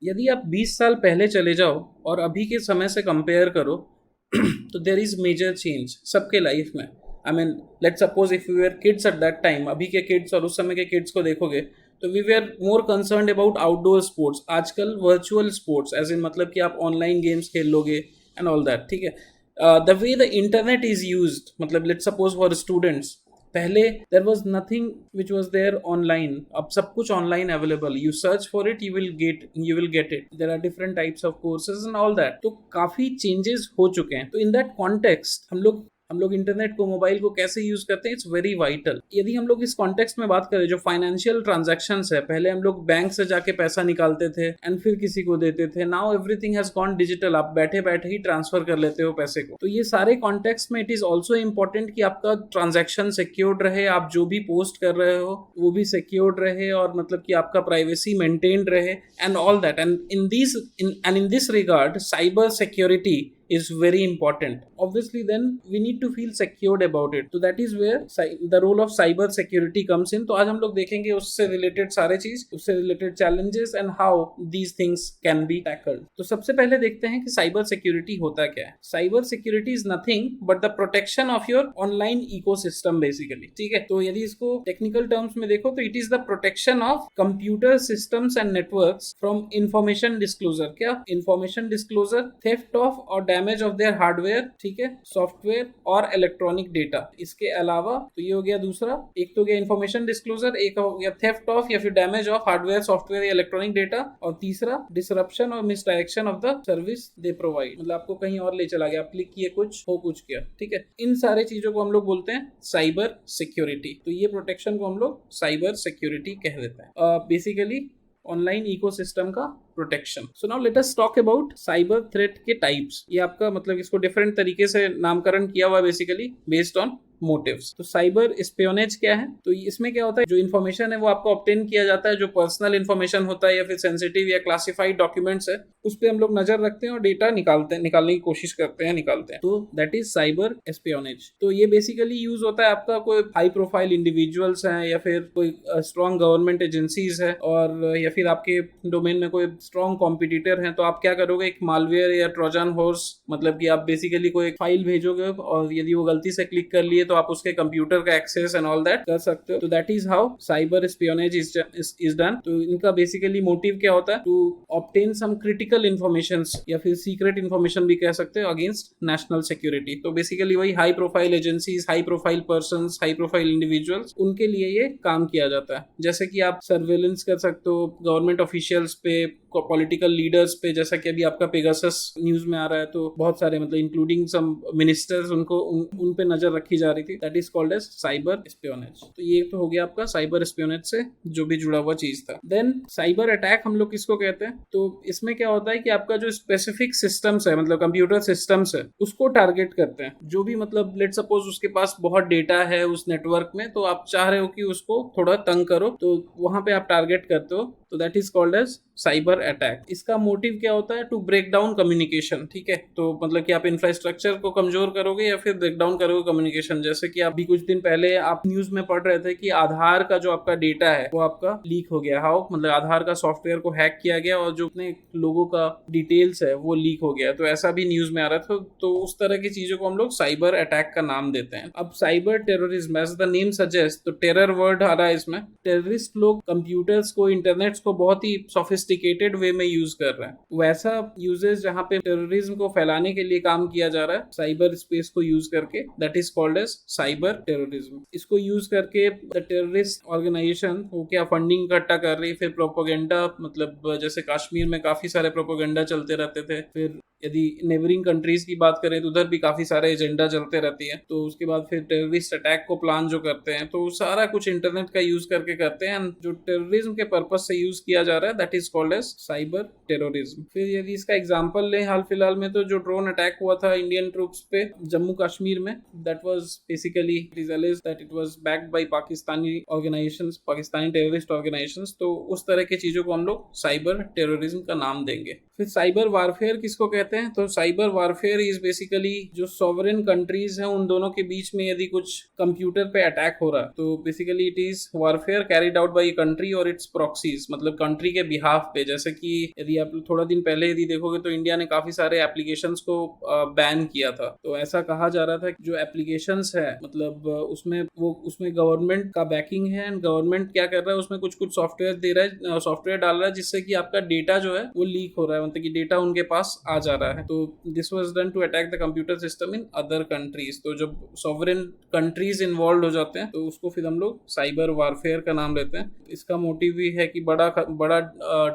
यदि आप 20 साल पहले चले जाओ और अभी के समय से कंपेयर करो तो देर इज मेजर चेंज सबके लाइफ में। I mean let suppose if we were kids at that time, अभी के किड्स और उस समय के किड्स को देखोगे तो we were more concerned about outdoor sports. आजकल वर्चुअल स्पोर्ट्स एज इन मतलब कि आप ऑनलाइन गेम्स खेल लोगे एंड ऑल दैट, ठीक है। The way the internet is used, मतलब लेट सपोज फॉर स्टूडेंट्स, पहले there was nothing which was there online, अब सब कुछ online available, you search for it, you will get it, there are different types of courses and all that. तो काफी changes हो चुके हैं। तो इन दैट कॉन्टेक्स्ट हम लोग इंटरनेट को, मोबाइल को कैसे यूज करते हैं, इट्स वेरी वाइटल। यदि हम लोग इस कॉन्टेक्स्ट में बात करें, जो फाइनेंशियल ट्रांजैक्शंस है, पहले हम लोग बैंक से जाके पैसा निकालते थे एंड फिर किसी को देते थे। Now everything has gone digital, आप बैठे बैठे ही ट्रांसफर कर लेते हो पैसे को। तो ये सारे कॉन्टेक्स्ट में इट इज ऑल्सो इंपॉर्टेंट कि आपका ट्रांजैक्शन सिक्योर्ड रहे, आप जो भी पोस्ट कर रहे हो वो भी सिक्योर्ड रहे, और मतलब कि आपका प्राइवेसी मेंटेन्ड रहे and all that. And in this regard cyber security is very important. Obviously then we need to feel secured about it, so that is where the role of cyber security comes in. तो आज हम लोग देखेंगे उससे related सारे चीज, उससे related challenges and how these things can be tackled. तो सबसे पहले देखते हैं कि साइबर सिक्योरिटी होता क्या है। Cyber security is nothing but the protection of your online ecosystem basically, ठीक है। तो यदि इसको टेक्निकल टर्म्स में देखो तो it is the protection of computer systems and networks from information disclosure. क्या? इंफॉर्मेशन डिस्क्लोजर, थेफ्ट ऑफ और डैमेज ऑफ देयर हार्डवेयर, ठीक है, सॉफ्टवेयर और इलेक्ट्रॉनिक डेटा। इसके अलावा तो ये हो गया दूसरा, एक तो गया इंफॉर्मेशन डिस्क्लोजर, एक हो गया थेफ्ट ऑफ या फिर डैमेज ऑफ हार्डवेयर, सॉफ्टवेयर या इलेक्ट्रॉनिक डेटा, और तीसरा डिसरप्शन और misdirection of the service they provide, मतलब आपको कहीं और ले चला गया, आप क्लिक किए कुछ हो कुछ किया, ठीक है। इन सारे चीजों को हम लोग बोलते हैं साइबर सिक्योरिटी। तो ये प्रोटेक्शन को हम लोग साइबर सिक्योरिटी कह देते हैं, बेसिकली ऑनलाइन इकोसिस्टम का protection. So now let us talk about cyber threat के टाइप्स। ये आपका मतलब इसको डिफरेंट तरीके से नामकरण किया हुआ है बेसिकली बेस्ड ऑन मोटिव्स। तो साइबर स्पियोनेज क्या है? तो इसमें क्या होता है, जो इन्फॉर्मेशन है वो आपको ऑब्टेन किया जाता है, जो पर्सनल इन्फॉर्मेशन होता है या फिर सेंसिटिव या क्लासिफाइड डॉक्यूमेंट्स है, उस पर हम लोग नजर रखते हैं और डेटा निकालने की कोशिश करते हैं, निकालते हैं। तो दैट इज साइबर स्पियोनेज। तो ये बेसिकली यूज होता है आपका कोई हाई प्रोफाइल इंडिविजुअल्स हैं या फिर कोई स्ट्रॉन्ग गवर्नमेंट एजेंसीज है, और या फिर आपके डोमेन में कोई स्ट्रॉन्ग कॉम्पिटिटर हैं, तो आप क्या करोगे, एक मालवेयर या ट्रोजन हॉर्स, मतलब कि आप बेसिकली कोई एक फाइल भेजोगे और यदि वो गलती से क्लिक कर लिए तो आप उसके कंप्यूटर का एक्सेस एंड ऑल दैट कर सकते हो। तो that is how cyber espionage is done. तो इनका बेसिकली मोटिव क्या होता है, to obtain some critical information या फिर सीक्रेट इन्फॉर्मेशन भी कह सकते हो अगेंस्ट नेशनल सिक्योरिटी। तो बेसिकली वही high profile agencies, high profile persons, high profile individuals, उनके लिए ये काम किया जाता है। जैसे कि आप सर्वेलेंस कर सकते हो गवर्नमेंट ऑफिशियल्स पे, पॉलिटिकल लीडर्स पे, जैसा कि अभी आपका पेगासस न्यूज में आ रहा है, तो बहुत सारे मतलब इंक्लूडिंग सम मिनिस्टर्स, उनको उन पे नजर रखी जा रही थी। That is called as cyber espionage. तो ये तो हो गया आपका साइबर स्पियोनेज से जो भी जुड़ा हुआ चीज था। देन साइबर अटैक हम लोग किसको कहते हैं? तो इसमें क्या होता है कि आपका जो स्पेसिफिक सिस्टम्स है, मतलब कंप्यूटर सिस्टम्स है, उसको टारगेट करते हैं। जो भी मतलब लेट सपोज उसके पास बहुत डेटा है उस नेटवर्क में, तो आप चाह रहे हो कि उसको थोड़ा तंग करो, तो वहां पे आप टारगेट करते हो। तो that is called as cyber attack. इसका मोटिव क्या होता है? टू ब्रेक डाउन कम्युनिकेशन, ठीक है। तो मतलब कि आप इंफ्रास्ट्रक्चर को कमजोर करोगे या फिर ब्रेक डाउन करोगे कम्युनिकेशन। जैसे कि अभी कुछ दिन पहले आप न्यूज में पढ़ रहे थे कि आधार का जो आपका डेटा है वो आपका लीक हो गया। हाउ? मतलब आधार का सॉफ्टवेयर को हैक किया गया और जो अपने लोगों का डिटेल्स है वो लीक हो गया। तो ऐसा भी न्यूज में आ रहा था। तो उस तरह की चीजों को हम लोग साइबर अटैक का नाम देते हैं। अब cyber terrorism, as the name suggest, तो टेरर वर्ड आ रहा है इसमें। टेररिस्ट लोग कंप्यूटर्स को, इंटरनेट्स को बहुत ही सोफिस्टिकेटेड वे में यूज कर रहे हैं। वैसा यूजेस जहां पे टेररिज्म को फैलाने के लिए काम किया जा रहा है साइबर स्पेस को यूज करके, that is called as cyber terrorism. इसको यूज करके द टेररिस्ट ऑर्गेनाइजेशन वो क्या फंडिंग इकट्ठा कर रही, फिर प्रोपोगेंडा, मतलब जैसे कश्मीर में काफी सारे प्रोपोगेंडा चलते रहते थे। फिर यदि नेबरिंग कंट्रीज की बात करें तो उधर भी काफी सारे एजेंडा चलते रहती है। तो उसके बाद फिर टेररिस्ट अटैक को प्लान जो करते हैं, तो सारा कुछ इंटरनेट का यूज करके करते हैं। जो टेररिज्म के पर्पज से यूज किया जा रहा है, that is called as cyber terrorism. फिर यदि इसका एग्जांपल ले, हाल फिलहाल में तो जो ड्रोन अटैक हुआ था इंडियन ट्रूप्स पे जम्मू कश्मीर में, that was basically it is alleged that it was backed by Pakistani organisations, Pakistani terrorist organisations. तो उस तरह की चीजों को हम लोग साइबर टेररिज्म का नाम देंगे। फिर साइबर वारफेयर किसको कहते कहते हैं? तो साइबर वारफेयर इज बेसिकली जो सॉवरेन कंट्रीज हैं उन दोनों के बीच में यदि कुछ कंप्यूटर पे अटैक हो रहा है तो basically it is warfare carried out by country और इट्स प्रॉक्सीज, मतलब कंट्री के बिहाफ पे। जैसे कि यदि आप थोड़ा दिन पहले यदि देखोगे तो इंडिया ने काफी सारे एप्लीकेशंस को बैन किया था। तो ऐसा कहा जा रहा था कि जो एप्लीकेशंस है मतलब उसमें गवर्नमेंट का बैकिंग है एंड गवर्नमेंट क्या कर रहा है उसमें कुछ कुछ सॉफ्टवेयर दे रहा है, सॉफ्टवेयर डाल रहा है जिससे कि आपका डेटा जो है वो लीक हो रहा है, मतलब कि डेटा उनके पास आ जा रहा है। तो this was done to attack the computer system in other countries. तो जब सॉवरेन कंट्रीज इन्वॉल्व हो जाते हैं तो उसको फिर हम लोग साइबर वारफेयर का नाम लेते हैं। इसका मोटिव भी है कि बड़ा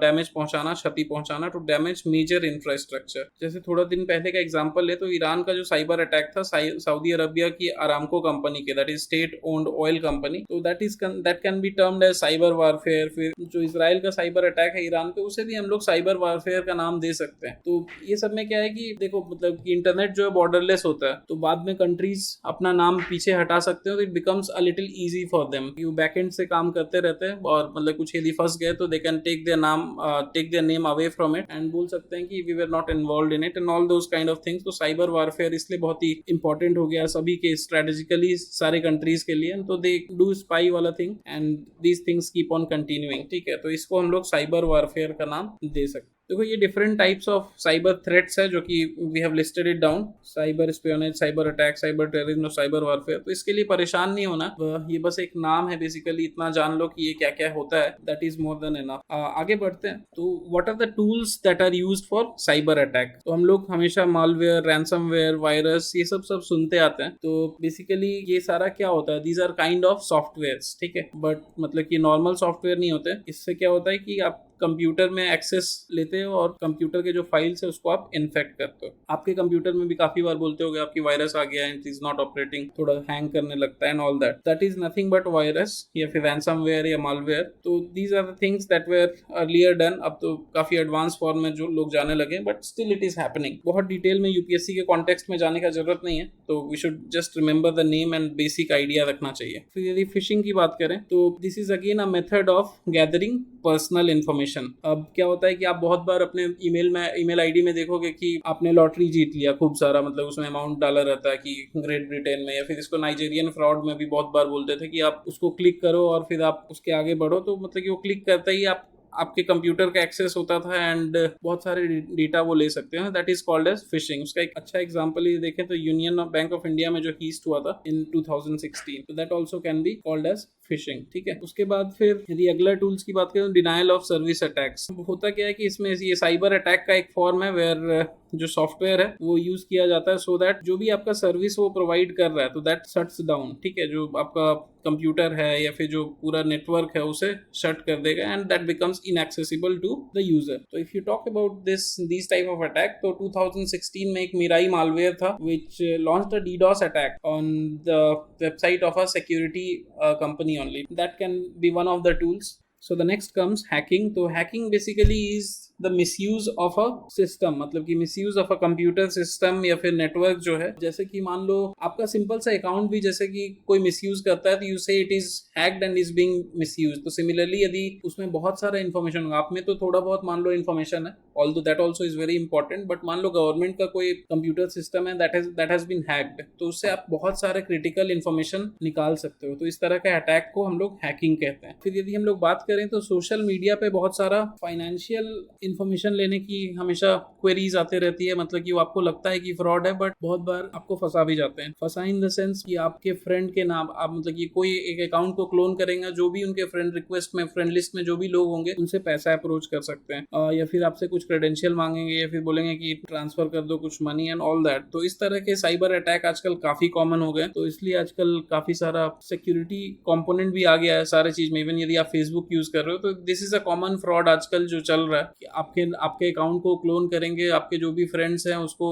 डैमेज पहुंचाना, क्षति पहुंचाना, टू डैमेज मेजर इंफ्रास्ट्रक्चर। जैसे थोड़ा दिन पहले का एग्जांपल ले तो ईरान का जो साइबर अटैक था सऊदी अरबिया की अरामको कंपनी के, that is state owned oil company, तो that can be termed as cyber warfare. फिर जो इजराइल का साइबर अटैक है ईरान पे, उसे भी हम लोग साइबर वारफेयर का नाम दे सकते हैं। तो ये सब में क्या है कि देखो मतलब कि इंटरनेट जो है बॉर्डरलेस होता है, तो बाद में कंट्रीज अपना नाम पीछे हटा सकते हो, तो it becomes a little easy for them. You backend से काम करते रहते हैं और मतलब कुछ यदि फंस गए तो they can take their name away from it and बोल सकते हैं कि we were not involved in it and all those kind of things. तो साइबर वारफेयर इसलिए बहुत ही इंपॉर्टेंट हो गया सभी के स्ट्रेटेजिकली सारे कंट्रीज के लिए। तो दे डू स्पाई वाला thing and these things keep on continuing, ठीक है। तो इसको हम लोग साइबर वारफेयर का नाम दे सकते हैं। देखो ये different types of cyber threats है जो कि we have listed it down, cyber espionage, cyber attack, cyber terrorism और साइबर वारफेयर। तो इसके लिए परेशान नहीं होना, ये बस एक नाम है बेसिकली, इतना जान लो कि ये क्या क्या होता है, that is more than enough. आगे बढ़ते हैं। तो what are the tools that are used for cyber attack? तो हम लोग हमेशा मालवेयर, रैंसमवेयर, वायरस ये सब सुनते आते हैं। तो बेसिकली ये सारा क्या होता है, these are kind of softwares, ठीक है, बट मतलब कि नॉर्मल सॉफ्टवेयर नहीं होते। इससे क्या होता है कि आप कंप्यूटर में एक्सेस लेते हो और कंप्यूटर के जो फाइल्स है उसको आप इन्फेक्ट करते हो। आपके कंप्यूटर में भी काफी बार बोलते होगे आपकी वायरस आ गया है, इट इज नॉट ऑपरेटिंग, थोड़ा हैंग करने लगता है and all that is nothing but virus या फिर रैंसमवेयर या मालवेयर। तो these are the things that were earlier done. अब तो काफी एडवांस फॉर्म में जो लोग जाने लगे, but still it is happening. बहुत डिटेल में यूपीएससी के कॉन्टेक्स्ट में जाने का जरूरत नहीं है, तो we should just remember the name and basic idea रखना चाहिए। फिर यदि फिशिंग की बात करें तो this is again a method of gathering personal information. अब क्या होता है कि आप बहुत बार अपने ईमेल आईडी में देखोगे कि आपने लॉटरी जीत लिया खूब सारा, मतलब उसमें अमाउंट डाला रहता है कि ग्रेट ब्रिटेन में, या फिर इसको नाइजीरियन फ्रॉड में भी बहुत बार बोलते थे कि आप उसको क्लिक करो और फिर आप उसके आगे बढ़ो। तो मतलब कि वो क्लिक करते ही आपके कंप्यूटर का एक्सेस होता था एंड बहुत सारे डेटा वो ले सकते हैं, that is called as phishing. उसका एक अच्छा एग्जांपल ये देखें तो यूनियन बैंक ऑफ इंडिया में जो हीस्ट हुआ था इन 2016, तो that also can be called as phishing, ठीक है। उसके बाद फिर यदि अगला टूल्स की बात करें तो डिनायल ऑफ सर्विस अटैक्स। होता क्या है कि इसमें ये साइबर अटैक का एक फॉर्म है वेयर जो सॉफ्टवेयर है वो यूज किया जाता है सो दैट जो भी आपका सर्विस वो प्रोवाइड कर रहा है तो दैट शट्स डाउन, ठीक है। जो आपका कंप्यूटर है या फिर जो पूरा नेटवर्क है उसे शट कर देगा and that becomes inaccessible to the user. तो if you talk about this type of attack, तो 2016 में एक मिराई मालवेयर था which launched a DDoS attack on the website of a security company only. That can be one of the tools. So the next comes hacking. तो hacking basically is the misuse of a system, मतलब कि misuse of a computer system या फिर network जो है। जैसे कि मान लो आपका सिंपल सा अकाउंट भी जैसे कि कोई misuse करता है तो you say it is hacked and is being misused। तो similarly यदि उसमें बहुत सारा information होगा, आप में तो थोड़ा बहुत मान लो information है, although that also is very important, but मान लो गवर्नमेंट का कोई कंप्यूटर सिस्टम है that has been hacked, तो उससे आप बहुत सारे critical information निकाल सकते हो। तो इस तरह के अटैक को हम लोग हैकिंग कहते हैं। फिर यदि हम लोग बात करें तो सोशल मीडिया पे बहुत सारा फाइनेंशियल इंफॉर्मेशन लेने की हमेशा क्वेरीज आते रहती है, मतलब कि वो आपको लगता है कि फ्रॉड है बट बहुत बार आपको फंसा भी जाते हैं। फंसा इन द सेंस कि आपके फ्रेंड के नाम आप मतलब कि कोई एक अकाउंट को क्लोन करेंगे, जो भी उनके फ्रेंड रिक्वेस्ट में फ्रेंड लिस्ट में जो भी लोग होंगे उनसे पैसा अप्रोच कर सकते हैं, या फिर आपसे कुछ क्रेडेंशियल मांगेंगे या फिर बोलेंगे कि ट्रांसफर कर दो कुछ मनी एंड ऑल दैट। तो इस तरह के साइबर अटैक आजकल काफी कॉमन हो गए, तो इसलिए आजकल काफी सारा सिक्योरिटी कंपोनेंट भी आ गया है सारे चीज में। इवन यदि आप फेसबुक यूज कर रहे हो तो this is a common fraud आजकल जो चल रहा है कि आपके अकाउंट को क्लोन करेंगे, आपके जो भी फ्रेंड्स हैं उसको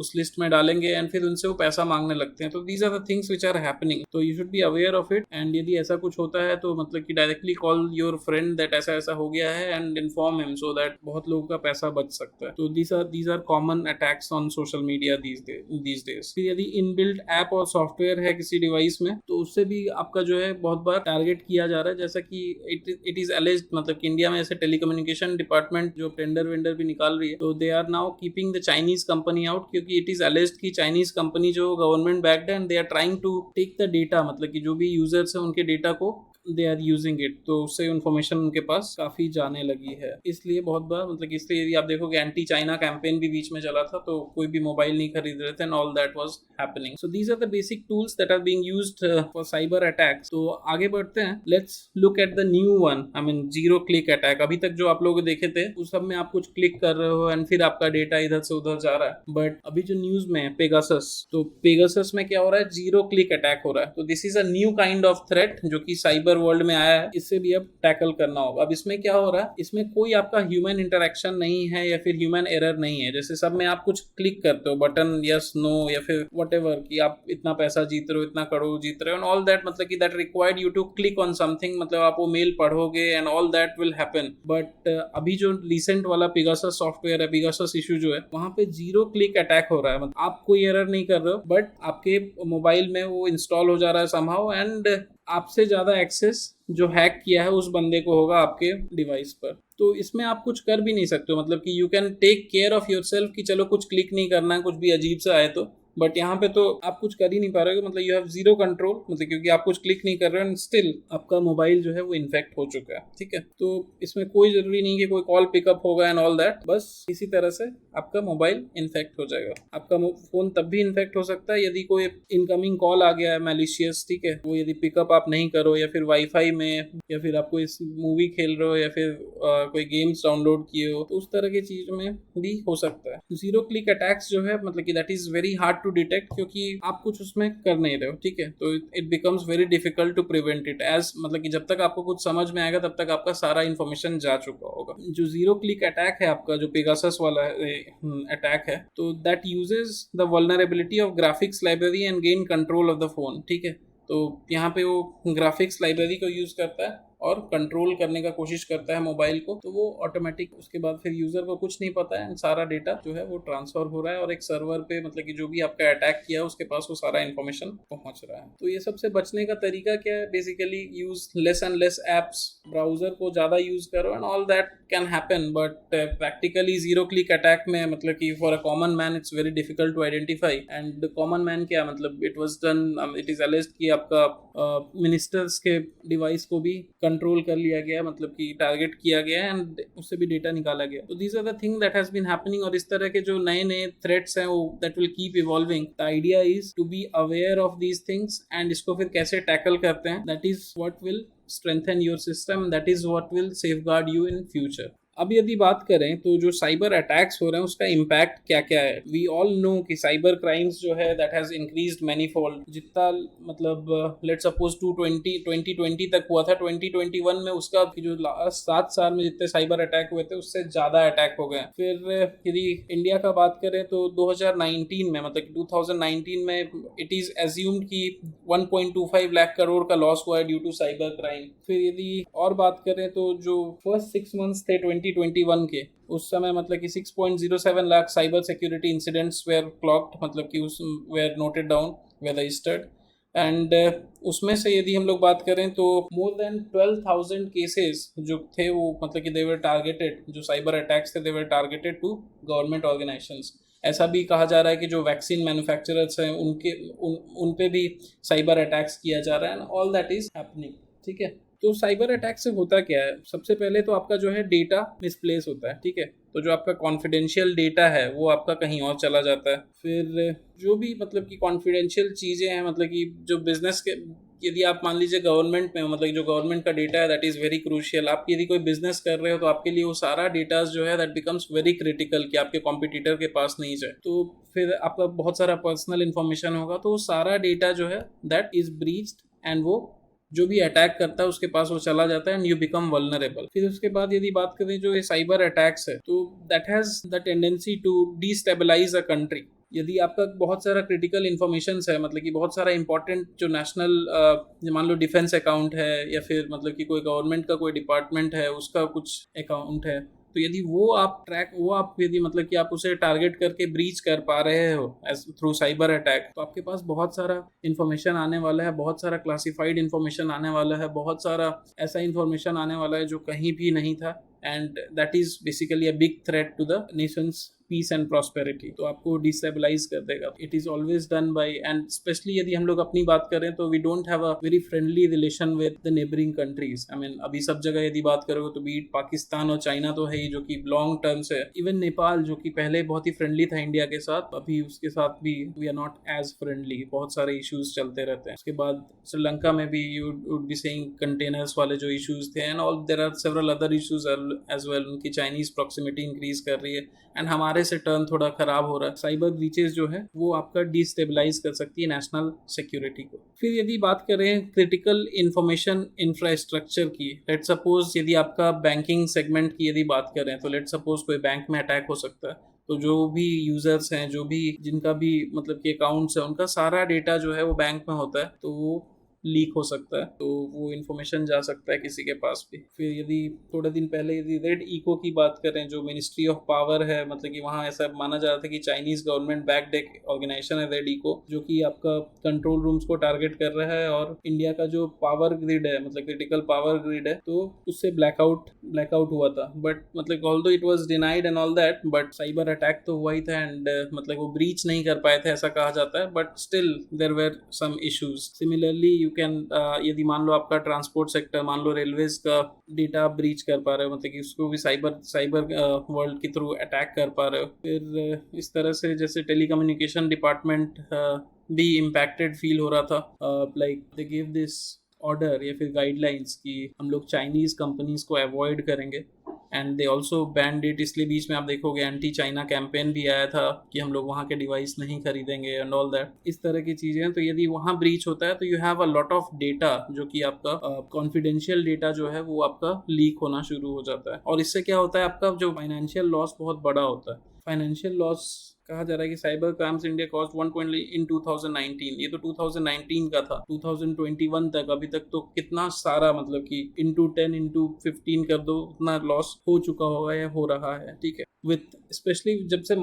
उस लिस्ट में डालेंगे एंड फिर उनसे वो पैसा मांगने लगते हैं। तो these are the things which are happening, तो you should be aware of it and यदि ऐसा कुछ होता है तो मतलब कि directly call your friend that ऐसा ऐसा हो गया है and inform him so that बहुत लोगों का पैसा बच सकता है। तो these are common attacks on social media these days. फिर यदि इनबिल्ट ऐप और सॉफ्टवेयर है किसी डिवाइस में तो उससे भी आपका जो है बहुत बार टारगेट किया जा रहा है, जैसा कि इट इट इज एलिज्ड, मतलब कि इंडिया में ऐसे टेलीकम्युनिकेशन डिपार्टमेंट जो टेंडर वेंडर भी निकाल रही है, तो they are now keeping the Chinese company out, क्योंकि इट इज एलिज्ड कि चाइनीज कंपनी जो गवर्नमेंट बैक्ड है and they are trying to take the data, मतलब कि जो भी यूजर्स है उनके डेटा को दे आर यूजिंग इट, तो उससे इन्फॉर्मेशन उनके पास काफी जाने लगी है। इसलिए बहुत बार, मतलब कि इसलिए यदि आप देखोगे एंटी चाइना कैंपेन भी बीच में चला था, तो कोई भी मोबाइल नहीं खरीद रहे थे and all that was happening. So these are the basic tools that are being used for cyber attacks. तो आगे बढ़ते हैं, let's look at the new one, I mean zero click attack. अभी तक जो आप लोग देखे थे उस सब में आप कुछ क्लिक कर रहे हो एंड फिर आपका डेटा इधर से उधर जा रहा है, बट अभी जो न्यूज में है पेगासस, तो पेगासस में क्या हो रहा है, जीरो क्लिक अटैक हो रहा है। तो this is a new kind of threat जो कि साइबर वर्ल्ड में आया है, इससे भी अब टैकल करना होगा। अब इसमें क्या हो रहा है, इसमें कोई आपका ह्यूमन इंटरेक्शन नहीं है या फिर ह्यूमन एरर नहीं है। जैसे सब में आप कुछ क्लिक करते हो बटन यस नो या फिर व्हाटएवर कि आप इतना पैसा जीत रहे हो, इतना करोड़ जीत रहे हो एंड ऑल दैट, मतलब कि that required you to click on something, मतलब आप वो मेल पढ़ोगे and all that will happen. But अभी जो रिसेंट वाला पेगासस सॉफ्टवेयर है, पेगासस इशू जो है, वहां पे जीरो क्लिक अटैक हो रहा है। मतलब आप कोई एरर नहीं कर रहे हो, बट आपके मोबाइल में वो इंस्टॉल हो जा रहा है समहाउ एंड आपसे ज्यादा एक्सेस जो हैक किया है उस बंदे को होगा आपके डिवाइस पर। तो इसमें आप कुछ कर भी नहीं सकते हो, मतलब कि you can take care of yourself कि चलो कुछ क्लिक नहीं करना है, कुछ भी अजीब सा आए तो, बट यहाँ पे तो आप कुछ कर ही नहीं पा रहे हो, मतलब यू हैव जीरो कंट्रोल, मतलब क्योंकि आप कुछ क्लिक नहीं कर रहे हो, स्टिल आपका मोबाइल जो है वो इन्फेक्ट हो चुका है। ठीक है, तो इसमें कोई जरूरी नहीं कि कोई कॉल पिकअप होगा एंड ऑल दैट, बस इसी तरह से आपका मोबाइल इन्फेक्ट हो जाएगा। आपका फोन तब भी इन्फेक्ट हो सकता है यदि कोई इनकमिंग कॉल आ गया है मैलिशियस, ठीक है, वो यदि पिकअप आप नहीं करो, या फिर वाईफाई में, या फिर आप कोई मूवी खेल रहे हो, या फिर कोई गेम्स डाउनलोड किए हो, तो उस तरह की चीज में भी हो सकता है। जीरो क्लिक अटैक्स जो है, मतलब कि that is very hard to detect, क्योंकि आप कुछ उसमें कर नहीं रहे हो। ठीक है, तो it becomes very difficult to prevent it, as मतलब कि जब तक आपको कुछ समझ में आएगा तब तक आपका सारा इन्फॉर्मेशन जा चुका होगा। जो जीरो क्लिक अटैक है आपका, जो पेगासस वाला अटैक है, तो that uses the vulnerability of graphics library and gain control of the phone. ठीक है, तो यहाँ पे वो ग्राफिक्स लाइब्रेरी को यूज करता है और कंट्रोल करने का कोशिश करता है मोबाइल को, तो वो ऑटोमेटिक उसके बाद फिर यूजर को कुछ नहीं पता है एंड सारा डेटा जो है वो ट्रांसफर हो रहा है और एक सर्वर पे, मतलब कि जो भी आपका अटैक किया है उसके पास वो सारा इन्फॉर्मेशन पहुंच रहा है। तो ये सबसे बचने का तरीका क्या है, basically use less and less apps, browser को ज्यादा यूज करो and all that can happen, but practically zero click attack में, मतलब कि for a common man it's very difficult to identify. And common man क्या, मतलब it was done, it is alleged कि आपका मिनिस्टर्स के डिवाइस को भी कंट्रोल कर लिया गया, मतलब कि टारगेट किया गया एंड उससे भी डेटा निकाला गया। तो these are the thing that has been happening, और इस तरह के जो नए नए थ्रेट्स हैं वो that will keep evolving. The idea is to be aware of these things and इसको फिर कैसे टैकल करते हैं, that is what will strengthen your system, that is what will safeguard you in future. अब यदि बात करें तो जो साइबर अटैक्स हो रहे हैं उसका इम्पैक्ट क्या क्या है। वी ऑल नो कि साइबर क्राइम्स जो है दैट हैज इंक्रीज्ड मैनीफोल्ड। जितना मतलब लेट्स सपोज 2020 तक हुआ था, 2021 में उसका जो लास्ट 7 साल में जितने साइबर अटैक हुए थे उससे ज्यादा अटैक हो गए। फिर यदि इंडिया का बात करें तो 2019 में, मतलब 2019 में इट इज एज्यूम्ड कि 1.25 लाख करोड़ का लॉस हुआ है ड्यू टू साइबर क्राइम। फिर यदि और बात करें तो जो फर्स्ट 6 मंथ्स थे 2021 के, उस समय मतलब कि 6.07 lakh cyber security incidents were clocked, मतलब कि उस were noted down, were registered. And उसमें से यदि हम लोग बात करें तो मोर देन 12,000 केसेस जो थे वो, मतलब कि दे वर टारगेटेड, जो साइबर अटैक्स थे दे वर टारगेटेड टू गवर्नमेंट ऑर्गेनाइजेशंस। ऐसा भी कहा जा रहा है कि जो वैक्सीन मैन्युफैक्चरर्स हैं उन पे भी साइबर अटैक्स किया जा रहा है and all that is happening. ठीक है, तो साइबर अटैक से होता क्या है, सबसे पहले तो आपका जो है डेटा मिसप्लेस होता है। ठीक है, तो जो आपका कॉन्फिडेंशियल डेटा है वो आपका कहीं और चला जाता है। फिर जो भी मतलब कि कॉन्फिडेंशियल चीज़ें हैं, मतलब कि जो बिजनेस के, यदि आप मान लीजिए गवर्नमेंट में, मतलब जो गवर्नमेंट का डेटा है दैट इज़ वेरी क्रूशियल। आप यदि कोई बिजनेस कर रहे हो तो आपके लिए वो सारा डेटा जो है दैट बिकम्स वेरी क्रिटिकल कि आपके कॉम्पिटिटर के पास नहीं जाए। तो फिर आपका बहुत सारा पर्सनल इन्फॉर्मेशन होगा, तो वो सारा डेटा जो है दैट इज ब्रीच्ड एंड वो जो भी अटैक करता है उसके पास वो चला जाता है एंड यू बिकम वल्नरेबल। फिर उसके बाद यदि बात करें जो ये साइबर अटैक्स है, तो that has the tendency to destabilise a country. यदि आपका बहुत सारा क्रिटिकल इन्फॉर्मेशन है, मतलब कि बहुत सारा इंपॉर्टेंट जो नेशनल मान लो डिफेंस अकाउंट है, या फिर मतलब कि कोई गवर्नमेंट का कोई डिपार्टमेंट है उसका कुछ अकाउंट है, तो यदि वो आप यदि मतलब कि आप उसे टारगेट करके ब्रीच कर पा रहे हो थ्रू साइबर अटैक, तो आपके पास बहुत सारा इंफॉर्मेशन आने वाला है, बहुत सारा क्लासिफाइड इंफॉर्मेशन आने वाला है, बहुत सारा ऐसा इंफॉर्मेशन आने वाला है जो कहीं भी नहीं था, and that is basically a big threat to the nation's peace and prosperity. तो आपको डिस्टेबलाइज कर देगा। It is always done by, and specially यदि हम लोग अपनी बात करें तो we don't have a very friendly relation with the neighbouring countries. I mean अभी सब जगह यदि बात करोगे तो बीट पाकिस्तान और चाइना तो है ही, जो कि लॉन्ग टर्म से, इवन नेपाल जो कि पहले बहुत ही फ्रेंडली था इंडिया के साथ, अभी उसके साथ भी we are not as friendly, बहुत सारे इश्यूज चलते रहते हैं। उसके बाद श्रीलंका में भी you would be saying containers वाले जो इश्यूज थे, and all there are several other issues as well. उनकी चाइनीज प्रॉक्सिमिटी इंक्रीज कर रही है, एंड हमारे से टर्न थोड़ा खराब हो रहा है। साइबर ब्रीचेस जो है वो आपका डिस्टेबलाइज कर सकती है नेशनल सिक्योरिटी को। फिर यदि बात करें क्रिटिकल इंफॉर्मेशन इंफ्रास्ट्रक्चर की, लेट सपोज यदि आपका बैंकिंग सेगमेंट की यदि बात करें तो लेट सपोज कोई बैंक में अटैक हो सकता है, तो जो भी यूजर्स हैं, जो भी जिनका भी मतलब कि अकाउंट्स है, उनका सारा डेटा जो है वो बैंक में होता है, तो वो लीक हो सकता है, तो वो इन्फॉर्मेशन जा सकता है किसी के पास भी। फिर यदि थोड़े दिन पहले यदि रेड इको की बात करें, जो मिनिस्ट्री ऑफ पावर है, मतलब कि वहाँ ऐसा माना जा रहा था कि चाइनीज गवर्नमेंट बैक्ड एक ऑर्गेनाइजेशन है रेड इको, जो कि आपका कंट्रोल रूम्स को टारगेट कर रहा है, और इंडिया का जो पावर ग्रिड है, मतलब क्रिटिकल पावर ग्रिड है, तो उससे ब्लैकआउट हुआ था। बट मतलब although it was denied and all that, but cyber attack तो हुआ ही था, एंड मतलब वो ब्रीच नहीं कर पाए थे ऐसा कहा जाता है, but still there were some issues. Similarly you can यदि मान लो आपका ट्रांसपोर्ट सेक्टर, मान लो रेलवेज का डेटा ब्रीच कर पा रहे हो, मतलब कि उसको भी साइबर वर्ल्ड के थ्रू अटैक कर पा रहे हो। फिर इस तरह से जैसे टेलीकम्युनिकेशन डिपार्टमेंट भी इम्पैक्टेड फील हो रहा था, like they give this order या फिर गाइडलाइंस कि हम लोग चाइनीज कंपनीज को अवॉइड करेंगे, and they also band it. इसलिए बीच में आप देखोगे एंटी चाइना कैंपेन भी आया था कि हम लोग वहाँ के डिवाइस नहीं खरीदेंगे एंड ऑल दैट, इस तरह की चीज़ें हैं। तो यदि वहाँ ब्रीच होता है तो you have a lot of data, जो कि आपका कॉन्फिडेंशियल डेटा जो है वो आपका लीक होना शुरू हो जाता है, और इससे क्या होता है, आपका जो फाइनेंशियल लॉस बहुत बड़ा होता है। फाइनेंशियल लॉस कहा जा रहा है कि साइबर क्राइम्स इंडिया कॉस्ट 1 इन 2019, ये तो 2019 का था, 2021 तक, अभी तक तो कितना सारा मतलब कि इंटू 10 इंटू 15 कर दो, उतना लॉस हो चुका होगा या हो रहा है। ठीक है, विथ स्पेशली जब से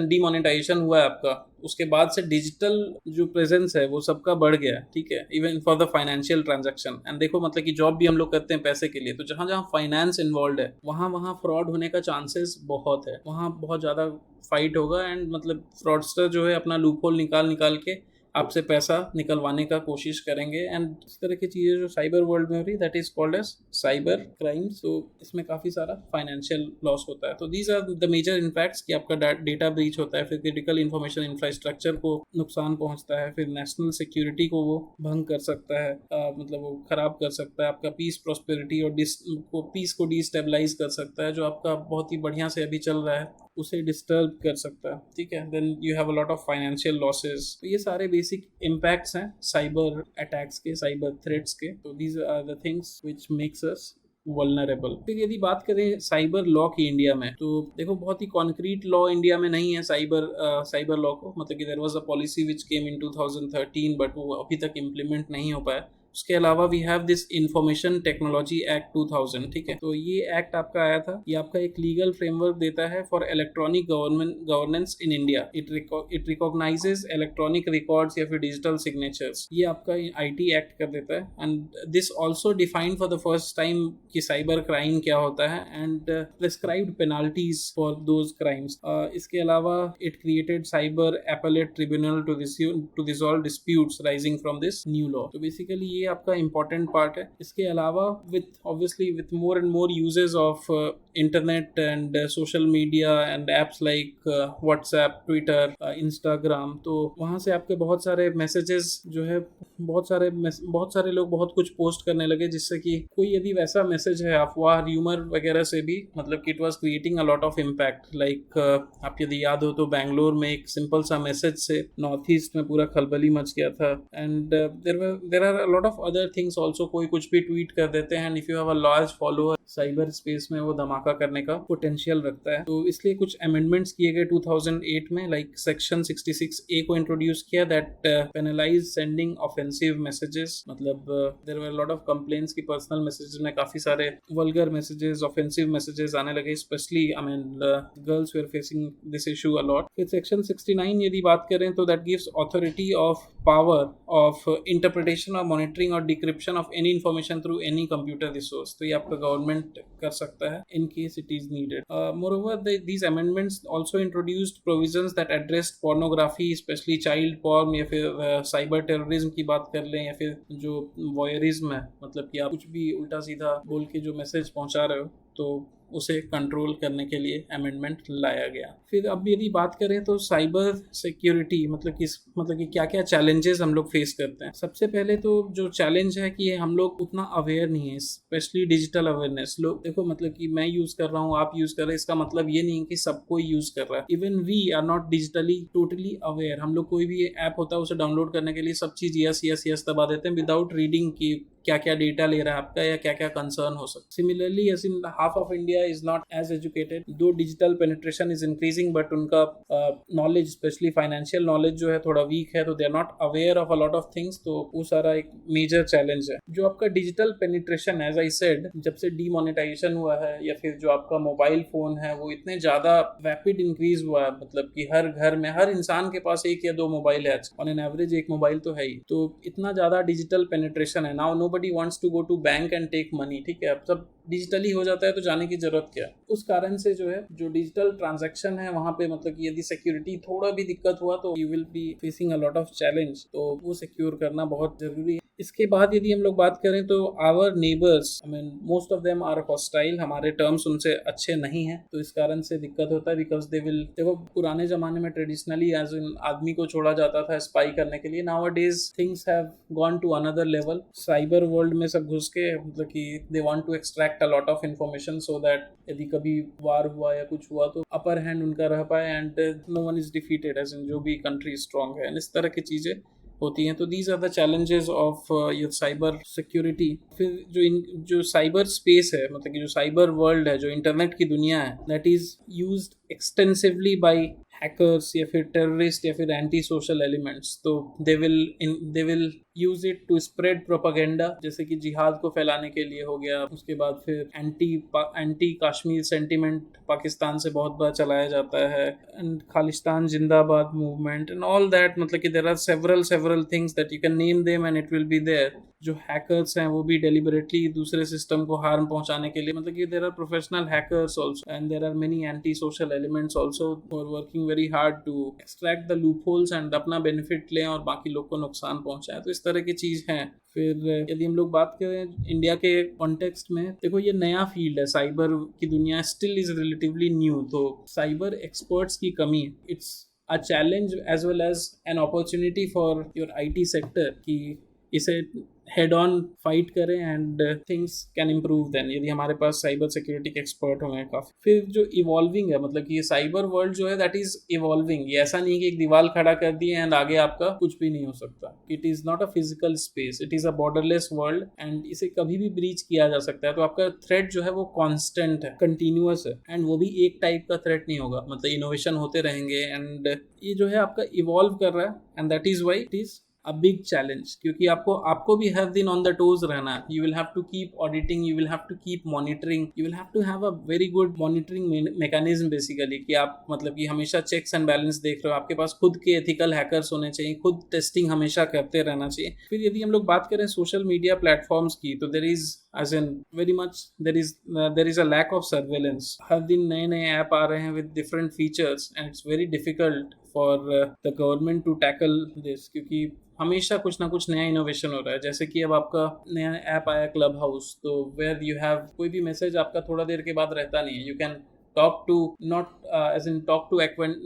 डिमोनेटाइजेशन हुआ है आपका, उसके बाद से डिजिटल जो प्रेजेंस है वो सबका बढ़ गया है। ठीक है, even for the financial transaction. And देखो मतलब कि जॉब भी हम लोग करते हैं पैसे के लिए, तो जहाँ जहाँ फाइनेंस इन्वॉल्व है वहाँ फ्रॉड होने का चांसेस बहुत है, वहाँ बहुत ज़्यादा फाइट होगा, एंड मतलब फ्रॉडस्टर जो है अपना लूपहोल निकाल के आपसे पैसा निकलवाने का कोशिश करेंगे। एंड इस तरह की चीज़ें जो साइबर वर्ल्ड में हो रही, that is called as cyber crimes. तो इसमें काफ़ी सारा फाइनेंशियल लॉस होता है। तो these are the major impacts कि आपका डेटा ब्रीच होता है, फिर क्रिटिकल इंफॉर्मेशन इंफ्रास्ट्रक्चर को नुकसान पहुंचता है, फिर नेशनल सिक्योरिटी को वो भंग कर सकता है, मतलब वो खराब कर सकता है, आपका पीस प्रॉस्पेरिटी और पीस को डिस्टेबलाइज कर सकता है, जो आपका बहुत ही बढ़िया से अभी चल रहा है उसे डिस्टर्ब कर सकता है। ठीक है, then you have a lot of financial losses. तो ये सारे बेसिक इम्पैक्ट्स हैं साइबर अटैक्स के, साइबर थ्रेट्स के। तो these are the things which makes us vulnerable. फिर यदि बात करें साइबर लॉ की इंडिया में, तो देखो बहुत ही कॉन्क्रीट लॉ इंडिया में नहीं है साइबर लॉ को, मतलब कि there was a policy which came in 2013, but वो अभी तक इम्प्लीमेंट नहीं हो पाया। उसके अलावा we have this information technology act 2000। ठीक है, तो ये एक्ट आपका आया था, ये आपका एक लीगल फ्रेमवर्क देता है for electronic governance in India. It recognises electronic records या फिर डिजिटल सिग्नेचर्स, ये आपका आईटी एक्ट कर देता है। And this also defined for the first time कि साइबर क्राइम क्या होता है, and prescribed penalties for those crimes. इसके अलावा it created cyber appellate tribunal to resolve disputes rising from this new law. तो बेसिकली ये आपका इंपॉर्टेंट पार्ट है। इसके अलावा with more and more uses of internet and social media and apps like WhatsApp, Twitter, Instagram, तो वहाँ से आपके बहुत सारे मैसेजेस जो है, बहुत सारे लोग बहुत कुछ पोस्ट करने लगे, जिससे कि कोई यदि वैसा मैसेज है अफवाह, र्यूमर वगैरह से भी मतलब कि it was creating a lot of impact. Like आप यदि याद हो तो बेंगलोर में एक सिंपल सा मैसेज से नॉर्थ ईस्ट में पूरा खलबली मच गया था। And there are a lot of other things also, कोई कुछ भी ट्वीट कर देते हैं, and if you have a large follower, cyber space में वो धमाका करने का पोटेंशियल रखता है। तो इसलिए कुछ अमेंडमेंट्स किए गए 2008 में, लाइक सेक्शन 66A को इंट्रोड्यूस किया that penalize sending offensive messages. मतलब there were lot of complaints कि पर्सनल मैसेजेस में काफी सारे वल्गर मैसेजेस, ऑफेंसिव मैसेजेस आने लगे, specially I mean girls were facing this issue a lot. फिर सेक्शन 69 यदि बात करें तो that gives authority of power of interpretation और मॉनिटरिंग और decryption of any information through any computer resource. तो ये आपका गवर्नमेंट कर सकता है in case it is needed. Moreover these amendments also introduced provisions that addressed pornography, specially child porn, या फिर साइबर टेररिज्म की बात कर लें, या फिर जो वॉयरिज्म है, मतलब कि आप कुछ भी उल्टा सीधा बोल के जो मैसेज पहुंचा रहे हो, तो उसे कंट्रोल करने के लिए अमेंडमेंट लाया गया। फिर अब यदि बात करें तो साइबर सिक्योरिटी मतलब कि क्या क्या चैलेंजेस हम लोग फेस करते हैं। सबसे पहले तो जो चैलेंज है कि हम लोग उतना अवेयर नहीं है, स्पेशली डिजिटल अवेयरनेस। लोग देखो, मतलब कि मैं यूज कर रहा हूँ, आप यूज कर रहे हैं, इसका मतलब ये नहीं कि सबको यूज कर रहा है। Even we are not digitally totally aware. हम लोग कोई भी ऐप होता है उसे डाउनलोड करने के लिए सब चीज यस यस यस दबा देते हैं विदाउट रीडिंग की क्या क्या डेटा ले रहा है आपका या क्या क्या कंसर्न हो सकता है। Similarly as in half of India is not as educated, though digital penetration is increasing, but उनका नॉलेज, स्पेशली फाइनेंशियल नॉलेज जो है थोड़ा वीक है, तो they are not aware of a lot of things. तो वो सारा एक मेजर चैलेंज है। जो आपका digital penetration, as I said, जब से डीमोनेटाइजेशन हुआ है या फिर जो आपका मोबाइल फोन है वो इतने ज्यादा रैपिड इंक्रीज हुआ है, मतलब कि हर घर में हर इंसान के पास एक या दो मोबाइल है, ऑन एन एवरेज एक मोबाइल तो है ही। तो इतना ज्यादा डिजिटल पेनिट्रेशन है। Now nobody wants to go to bank and take money, ठीक है, अब सब डिजिटली हो जाता है तो जाने की जरूरत क्या है। उस कारण से जो है जो डिजिटल ट्रांजैक्शन है वहां पे, मतलब कि यदि सिक्योरिटी थोड़ा भी दिक्कत हुआ तो you will be facing a lot of challenge, तो वो सिक्योर करना बहुत जरूरी है। इसके बाद यदि हम लोग बात करें तो our neighbours, I mean most of them are hostile, हमारे टर्म्स उनसे अच्छे नहीं हैं, तो इस कारण से दिक्कत होता है। बिकॉज दे विल, देखो पुराने जमाने में ट्रेडिशनली एज इन आदमी को छोड़ा जाता था स्पाई करने के लिए। Nowadays things have gone to another level. Cyber world में सब घुस के, मतलब कि they want to extract a lot of information so that यदि कभी वार हुआ या कुछ हुआ तो अपर हैंड उनका रह पाए and no one is defeated, as in जो भी कंट्री स्ट्रांग है। इस तरह की चीजें होती हैं। तो these are the challenges of your cyber security. फिर जो साइबर स्पेस है, मतलब कि जो साइबर वर्ल्ड है, जो इंटरनेट की दुनिया है, that is used extensively by hackers या फिर टेररिस्ट या फिर एंटी सोशल एलिमेंट्स। तो they will use it to spread propaganda, जैसे कि जिहाद को फैलाने के लिए हो गया। उसके बाद फिर एंटी कश्मीर सेंटिमेंट पाकिस्तान से बहुत बार चलाया जाता है, एंड खालिस्तान जिंदाबाद मूवमेंट एंड ऑल दैट। मतलब कि there are several things that you can name them and it will be there. जो हैकर्स हैं वो भी डेलिबरेटली दूसरे सिस्टम को हार्म पहुंचाने के लिए, मतलब कि there are professional hackers also and there are many anti social elements also who are working very hard to extract the loop holes and अपना बेनिफिट लें और बाकी लोग को नुकसान पहुंचाएं। तो इस तरह की चीज है। फिर यदि हम लोग बात करें इंडिया के कॉन्टेक्स्ट में, देखो ये नया फील्ड है, साइबर की दुनिया स्टिल इज रिलेटिवली न्यू, तो साइबर एक्सपर्ट्स की कमी है। It's a challenge as well as an opportunity for your IT sector कि इसे हेड ऑन फाइट करें and things can improve then, यदि हमारे पास साइबर सिक्योरिटी के एक्सपर्ट होंगे काफी। फिर जो इवॉल्विंग है, मतलब कि ये साइबर वर्ल्ड जो है दैट इज इवॉल्विंग। ये ऐसा नहीं कि एक दीवार खड़ा कर दिए एंड आगे आपका कुछ भी नहीं हो सकता। It is not a physical space, it is a borderless world and इसे कभी भी ब्रीच किया जा सकता है। तो आपका थ्रेट जो है वो कॉन्स्टेंट है, कंटिन्यूअस है, एंड वो भी एक टाइप का थ्रेट नहीं होगा। मतलब इनोवेशन होते रहेंगे एंड ये जो है आपका इवॉल्व कर रहा है and that is why it is a big challenge, क्योंकि आपको भी हर दिन on the toes रहना है। You will have to keep auditing, you will have to keep monitoring, you will have to have a very good monitoring mechanism basically, कि आप मतलब कि हमेशा checks and balance देख रहे हो। आपके पास खुद के ethical hackers होने चाहिए, खुद टेस्टिंग हमेशा करते रहना चाहिए। फिर यदि हम लोग बात करें सोशल मीडिया प्लेटफॉर्म्स की, तो there is as in very much there is a lack of surveillance। हर दिन नए नए ऐप आ रहे हैं with different features and it's very difficult for the government to tackle this, क्योंकि हमेशा कुछ ना कुछ नया इनोवेशन हो रहा है। जैसे कि अब आपका नया ऐप आया क्लब हाउस, तो वेयर यू हैव कोई भी मैसेज आपका थोड़ा देर के बाद रहता नहीं है। You can talk to not as in talk to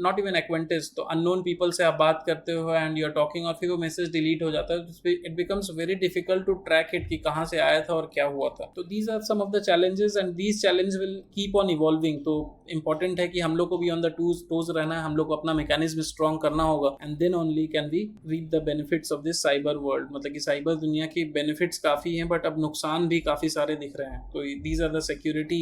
not even acquaintance, तो अननोन पीपल से आप बात करते हो एंड यू आर टॉकिंग और फिर वो मैसेज डिलीट हो जाता है, it becomes very difficult to track it कि कहाँ से आया था और क्या हुआ था. तो these are some of the challenges and these challenge will keep on evolving. तो इंपॉर्टेंट है कि हम लोग को भी ऑन द टोज रहना है, हम लोग को अपना मैकेनिज्म स्ट्रॉन्ग करना होगा and then only can we reap the benefits of this cyber world. मतलब कि साइबर दुनिया की बेनिफिट्स काफ़ी हैं बट अब नुकसान भी काफ़ी सारे दिख रहे हैं. तो these are the security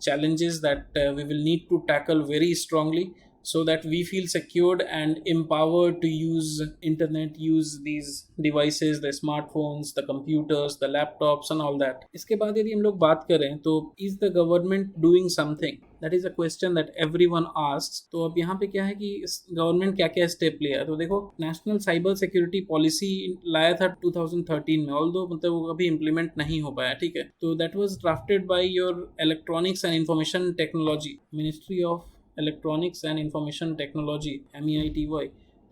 challenges that we will need to tackle very strongly so that we feel secured and empowered to use internet, use these devices, the smartphones, the computers, the laptops and all that. इसके बाद यदि हम लोग बात करें तो is the government doing something? That is a question that everyone asks. तो अब यहाँ पे क्या है कि गवर्नमेंट क्या क्या स्टेप लिया. तो देखो नेशनल साइबर सिक्योरिटी पॉलिसी लाया था 2013 में, ऑल्दो मतलब वो अभी इम्प्लीमेंट नहीं हो पाया. ठीक है, तो that was drafted by your electronics and information technology, ministry of Electronics and Information Technology, MEITY.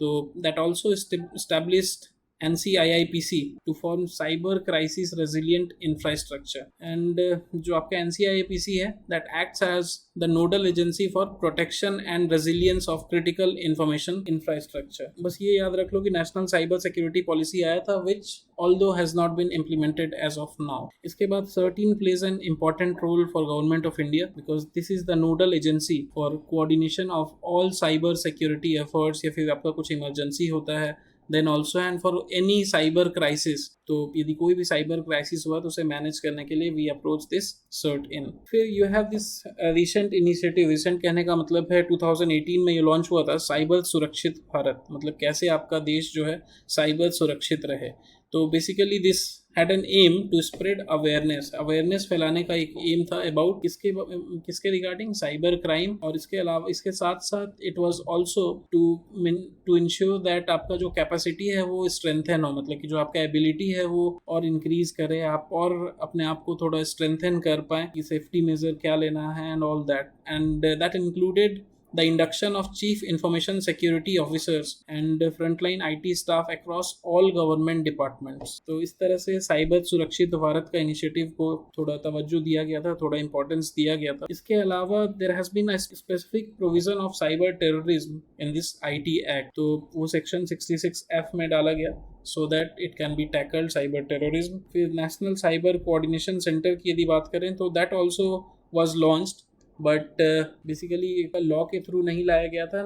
So that also established NCIIPC to form cyber crisis resilient infrastructure. And जो आपका NCIIPC है, that acts as the nodal agency for protection and resilience of critical information infrastructure. बस ये याद रख लो कि National Cyber Security Policy आया था, which although has not been implemented as of now. इसके बाद 13 plays an important role for Government of India because this is the nodal agency for coordination of all cyber security efforts. या फिर आपका कुछ emergency होता है, then also and for any cyber crisis. तो यदि कोई भी साइबर क्राइसिस हुआ तो उसे मैनेज करने के लिए we approach this CERT In. फिर you have this recent initiative. Recent कहने का मतलब है 2018 में ये लॉन्च हुआ था, साइबर सुरक्षित भारत. मतलब कैसे आपका देश जो है साइबर सुरक्षित रहे. तो basically this had an aim to spread awareness फैलाने का एक एम था अबाउट किसके रिगार्डिंग साइबर क्राइम. और इसके अलावा इसके साथ साथ it was also to ensure that आपका जो कैपेसिटी है वो स्ट्रेंथन हो, मतलब कि जो आपका एबिलिटी है वो और इंक्रीज करे, आप और अपने आप को थोड़ा स्ट्रेंथन कर पाए कि सेफ्टी मेजर क्या लेना है and all that. And that included the induction of chief information security officers and frontline IT staff across all government departments. तो इस तरह से साइबर सुरक्षित भारत का इनिशिएटिव को थोड़ा तवज्जो दिया गया था, थोड़ा इंपॉर्टेंस दिया गया था. इसके अलावा there has been a specific provision of cyber terrorism in this IT Act. तो वो सेक्शन 66F में डाला गया so that it can be tackled cyber terrorism. फिर नेशनल साइबर कोऑर्डिनेशन सेंटर की यदि बात करें तो that also was launched. But basically law के थ्रू नहीं लाया गया था.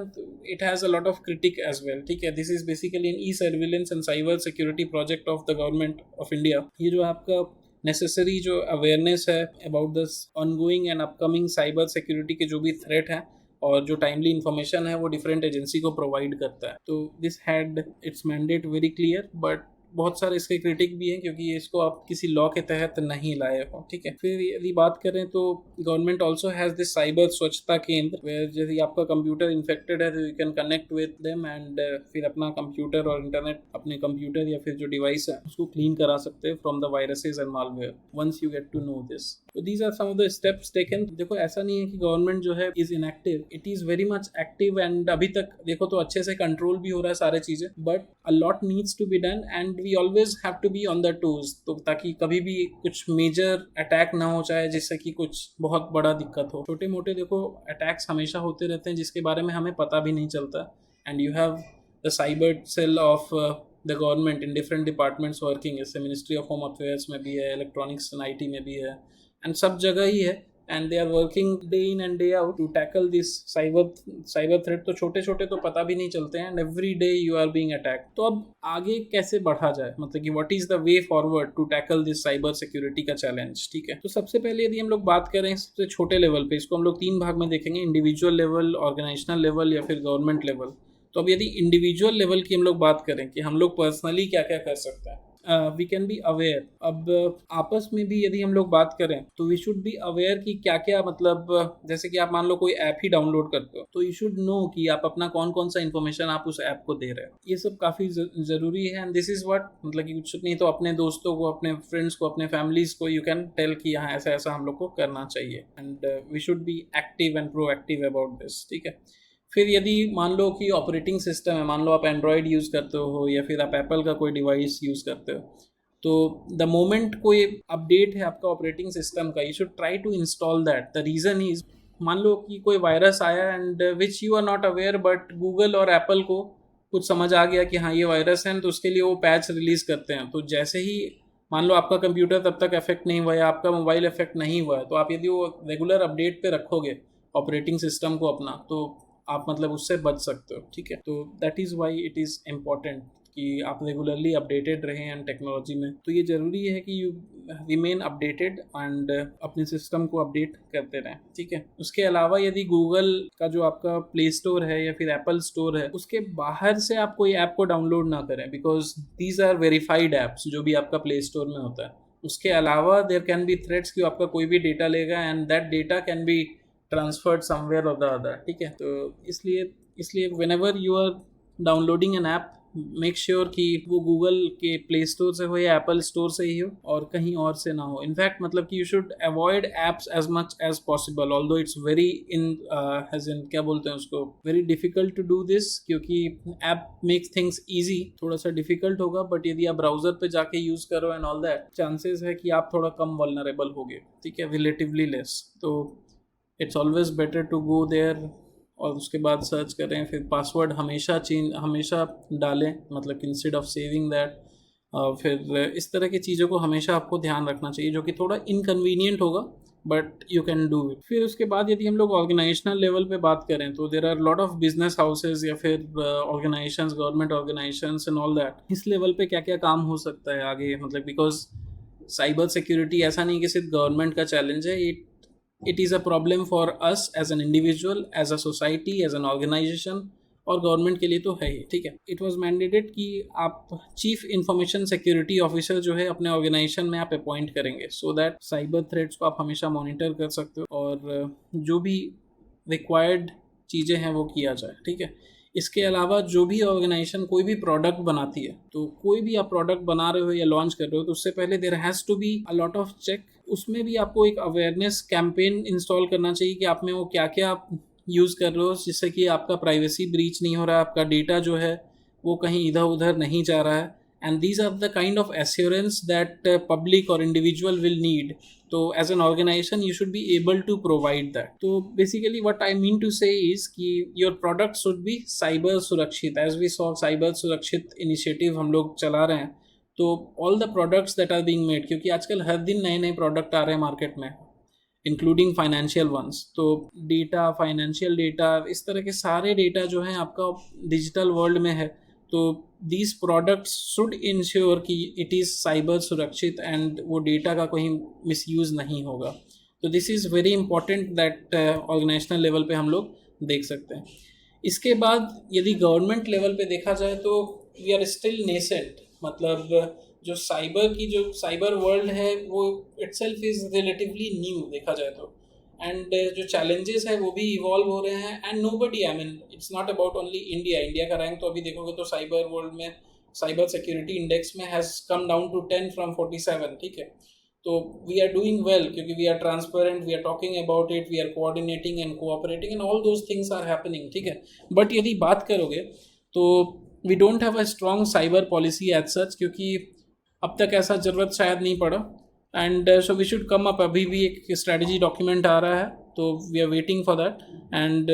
It has a lot of critic as well. ठीक है, this is basically an e surveillance and cyber security project of the government of India. ये जो आपका नेसेसरी जो अवेयरनेस है about the ongoing and upcoming cyber security के जो भी थ्रेट हैं और जो टाइमली इन्फॉर्मेशन है वो डिफरेंट एजेंसी को प्रोवाइड करता है. तो this had it's mandate very clear, but बहुत सारे इसके क्रिटिक भी हैं क्योंकि इसको आप किसी लॉ के तहत नहीं लाए हो. ठीक है, फिर यदि बात करें तो government also has this cyber स्वच्छता केंद्र, वेयर यदि आपका कंप्यूटर इन्फेक्टेड है तो you can connect with them and फिर अपना कंप्यूटर और इंटरनेट अपने कंप्यूटर या फिर जो डिवाइस है उसको क्लीन करा सकते हैं from the viruses and malware once you get to know this. तो these are some of the steps taken. देखो ऐसा नहीं है कि गवर्नमेंट जो है is inactive, it is very much active and अभी तक देखो तो अच्छे से कंट्रोल भी हो रहा है सारे चीज़ें, but a lot needs to be done and we always have to be on the toes. तो ताकि कभी भी कुछ मेजर अटैक ना हो जाए जिससे कि कुछ बहुत बड़ा दिक्कत हो. छोटे मोटे देखो अटैक्स हमेशा होते रहते हैं जिसके बारे में हमें पता भी नहीं चलता. And you have the cyber cell of the government in different departments working. जैसे मिनिस्ट्री ऑफ होम अफेयर्स में भी है, इलेक्ट्रॉनिक्स एंड IT में भी है, एंड सब जगह ही है. And they are working day in and day out to tackle this cyber threat. तो छोटे छोटे तो पता भी नहीं चलते हैं and every day you are being attack. तो अब आगे कैसे बढ़ा जाए, मतलब कि what is the way forward to tackle this cyber security का चैलेंज. ठीक है, तो सबसे पहले यदि हम लोग बात करें सबसे छोटे लेवल पे, इसको हम लोग 3 भाग में देखेंगे, इंडिविजुअल लेवल, ऑर्गेनाइजेशनल लेवल या फिर गवर्नमेंट लेवल. तो अब यदि इंडिविजुअल लेवल की हम लोग बात करें कि हम लोग पर्सनली क्या क्या कर सकते हैं, वी कैन बी अवेयर. अब आपस में भी यदि हम लोग बात करें तो वी शुड बी अवेयर कि क्या क्या, मतलब जैसे कि आप मान लो कोई ऐप ही डाउनलोड करते हो तो यू शुड नो कि आप अपना कौन कौन सा इन्फॉर्मेशन आप उस ऐप को दे रहे हो. ये सब काफ़ी ज़रूरी है. एंड दिस इज़ व्हाट, मतलब कि कुछ नहीं तो अपने दोस्तों को, अपने फ्रेंड्स को, अपने फैमिलीज़ को यू कैन टेल कि यहाँ ऐसा ऐसा हम लोग को करना चाहिए. And we should be active and proactive about this. ठीक है, फिर यदि मान लो कि ऑपरेटिंग सिस्टम है, मान लो आप एंड्रॉयड यूज़ करते हो या फिर आप एप्पल का कोई डिवाइस यूज़ करते हो, तो द मोमेंट कोई अपडेट है आपका ऑपरेटिंग सिस्टम का, you should try to install that. The reason is मान लो कि कोई वायरस आया and which you are not aware, but Google और एप्पल को कुछ समझ आ गया कि हाँ ये वायरस है, तो उसके लिए वो पैच रिलीज़ करते हैं। तो जैसे ही मान लो आपका कंप्यूटर तब तक इफेक्ट नहीं हुआ है, आपका मोबाइल इफेक्ट नहीं हुआ है, तो आप यदि वो रेगुलर अपडेट पे रखोगे ऑपरेटिंग सिस्टम को अपना, तो आप मतलब उससे बच सकते हो। ठीक है, तो that is why it is important कि आप रेगुलरली अपडेटेड रहें एंड टेक्नोलॉजी में। तो ये ज़रूरी है कि यू रिमेन अपडेटेड एंड अपने सिस्टम को अपडेट करते रहें। ठीक है, उसके अलावा यदि गूगल का जो आपका प्ले स्टोर है या फिर एप्पल स्टोर है, उसके बाहर से आप कोई ऐप को डाउनलोड ना करें, because these are verified apps जो भी आपका प्ले स्टोर में होता है। उसके अलावा देयर कैन बी थ्रेट्स कि आपका कोई भी डेटा लेगा and that data can be transferred somewhere और द अदर। ठीक है, तो इसलिए whenever you are downloading an app, make sure कि वो गूगल के प्ले स्टोर से हो या एप्पल स्टोर से ही हो और कहीं और से ना हो। इनफैक्ट मतलब कि you should avoid apps as much as possible, although it's very as in क्या बोलते हैं उसको, very difficult to do this, क्योंकि ऐप मेक्स थिंग्स ईजी, थोड़ा सा डिफिकल्ट होगा, बट यदि आप ब्राउजर पे जाके यूज करो एंड ऑल दैट, चांसेस है कि आप थोड़ा कम वल्नरेबल होगे। ठीक है, रिलेटिवली लेस। तो it's always better to go there और उसके बाद सर्च करें, फिर पासवर्ड हमेशा डालें, मतलब इंस्टेड ऑफ सेविंग दैट। फिर इस तरह की चीज़ों को हमेशा आपको ध्यान रखना चाहिए, जो कि थोड़ा इनकन्वीनियंट होगा but you can do it. फिर उसके बाद यदि हम लोग ऑर्गेनाइजेशनल लेवल पे बात करें, तो there are lot of business houses या फिर organisations, government organisations and all that. इस लेवल पे क्या क्या काम हो सकता है आगे, मतलब बिकॉज साइबर सिक्योरिटी ऐसा नहीं कि सिर्फ गवर्नमेंट का चैलेंज है, it is a problem for us as an individual, as a society, as an organisation, और गवर्नमेंट के लिए तो है ही। ठीक है, इट वाज मैंडेटेड कि आप चीफ इंफॉर्मेशन सिक्योरिटी ऑफिसर जो है अपने ऑर्गेनाइजेशन में आप अपॉइंट करेंगे, सो दैट साइबर थ्रेट्स को आप हमेशा मॉनिटर कर सकते हो और जो भी रिक्वायर्ड चीज़ें हैं वो किया जाए। ठीक है, इसके अलावा जो भी ऑर्गेनाइजेशन कोई भी प्रोडक्ट बनाती है, तो कोई भी आप प्रोडक्ट बना रहे हो या लॉन्च कर रहे हो, तो उससे पहले there has to be a lot of check. उसमें भी आपको एक अवेयरनेस कैंपेन इंस्टॉल करना चाहिए कि आप में वो क्या क्या आप यूज़ कर रहे हो, जिससे कि आपका प्राइवेसी ब्रीच नहीं हो रहा है, आपका डेटा जो है वो कहीं इधर उधर नहीं जा रहा है। And these are the kind of assurance that public और इंडिविजुअल विल नीड। तो as an organisation you should be able to provide that. तो basically what I mean to say is कि your product should be cyber सुरक्षित। As we saw cyber सुरक्षित initiative हम लोग चला रहे हैं, तो all the products that are being made, क्योंकि आजकल हर दिन नए नए प्रोडक्ट आ रहे हैं मार्केट में, इंक्लूडिंग फाइनेंशियल वंस। तो डेटा, फाइनेंशियल डेटा, इस तरह के सारे डेटा जो है आपका डिजिटल वर्ल्ड में है, तो दीज प्रोडक्ट्स शुड इंश्योर कि इट इज़ साइबर सुरक्षित एंड वो डेटा का कोई मिसयूज़ नहीं होगा। तो this is very important that organisational level पे हम लोग देख सकते हैं। इसके बाद यदि गवर्नमेंट लेवल पे देखा जाए तो वी आर स्टिल नेसेंट, मतलब जो साइबर वर्ल्ड है वो इटसेल्फ इज़ रिलेटिवली न्यू देखा जाए तो, एंड जो चैलेंजेस है वो भी इवॉल्व हो रहे हैं। And nobody, I mean it's not about only India का रैंक तो अभी देखोगे तो साइबर वर्ल्ड में, साइबर सिक्योरिटी इंडेक्स में has come down to 10 from 47। ठीक है, तो वी आर डूइंग वेल क्योंकि we are transparent, we are talking about it, we are coordinating and cooperating and all those things are happening. ठीक है, but यदि बात करोगे तो we don't have a strong cyber policy as such, क्योंकि अब तक ऐसा ज़रूरत शायद नहीं पड़ा। And so we should come up, अभी भी एक स्ट्रेटजी डॉक्यूमेंट आ रहा है, तो we are waiting for that. And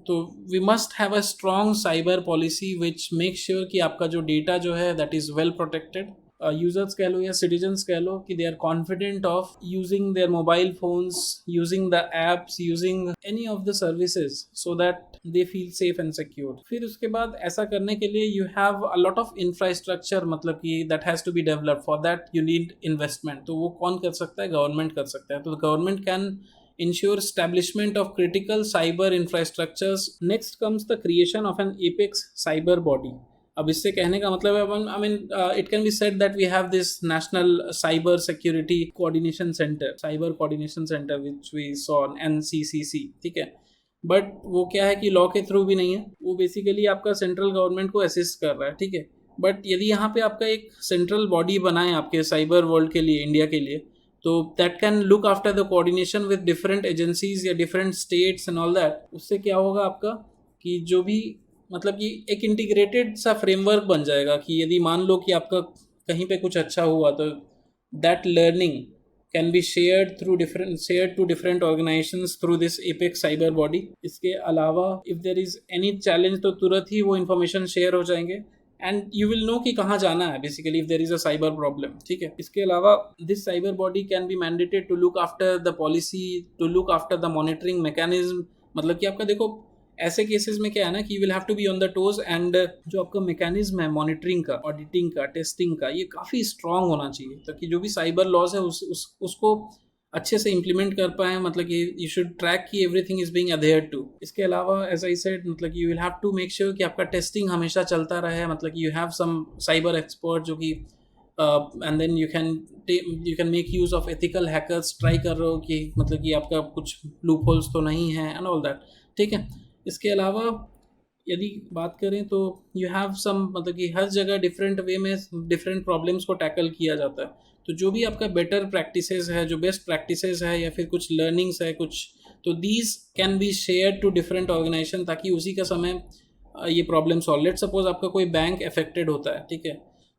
तो we must have a strong cyber policy which make sure कि आपका जो डेटा जो है that is well protected. Users कह लो या सिटीजन्स कह लो कि they are confident of using there mobile phones, using the apps, using any of the services, so that they feel safe and secure. फिर उसके बाद ऐसा करने के लिए you have a lot of infrastructure, मतलब कि that has to be developed, for that you need investment. तो वो कौन कर सकता है? गवर्नमेंट कर सकता है। तो government can ensure establishment of critical cyber infrastructures. Next comes the creation of an apex cyber body. अब इससे कहने का मतलब है, I mean it can be said that we have this national cyber security coordination centre, cyber coordination centre which we saw NCCC। ठीक है, but वो क्या है कि लॉ के थ्रू भी नहीं है, वो बेसिकली आपका सेंट्रल गवर्नमेंट को असिस्ट कर रहा है। ठीक है, बट यदि यहाँ पे आपका एक सेंट्रल बॉडी बनाए आपके साइबर वर्ल्ड के लिए, इंडिया के लिए, तो that can look after the coordination with different agencies या different states and all that. उससे क्या होगा आपका कि जो भी, मतलब कि एक इंटीग्रेटेड सा फ्रेमवर्क बन जाएगा कि यदि मान लो कि आपका कहीं पे कुछ अच्छा हुआ तो that learning can be shared to different organizations through this Apex cyber body. इसके अलावा if there is any challenge तो तुरंत ही वो information share हो जाएंगे and you will know कि कहाँ जाना है basically if there is a cyber problem. ठीक है. इसके अलावा this cyber body can be mandated to look after the policy, to look after the monitoring mechanism. मतलब कि आपका देखो ऐसे केसेस में क्या है ना कि you will have to be on the toes and जो आपका मैकेनिज्म है मॉनिटरिंग का, ऑडिटिंग का, टेस्टिंग का, ये काफ़ी स्ट्रांग होना चाहिए ताकि जो भी साइबर लॉज है उसको अच्छे से इम्प्लीमेंट कर पाए. मतलब कि यू शुड ट्रैक कि everything is being adhered to. इसके अलावा एज आई सेड मतलब कि you will have to make sure कि आपका टेस्टिंग हमेशा चलता रहे. मतलब कि you have some cyber expert जो कि and then you can make use of ethical hackers. Try कर रहे हो कि मतलब कि आपका कुछ लूप होल्स तो नहीं है एंड ऑल दैट. ठीक है. इसके अलावा यदि बात करें तो यू हैव सम मतलब कि हर जगह डिफरेंट वे में डिफरेंट प्रॉब्लम्स को टैकल किया जाता है. तो जो भी आपका बेटर प्रैक्टिसेस है, जो बेस्ट प्रैक्टिसेस है या फिर कुछ लर्निंग्स है कुछ, तो these can be share to different organisation ताकि उसी का समय ये प्रॉब्लम सॉल्व. लेट सपोज आपका कोई बैंक अफेक्टेड होता है. ठीक है.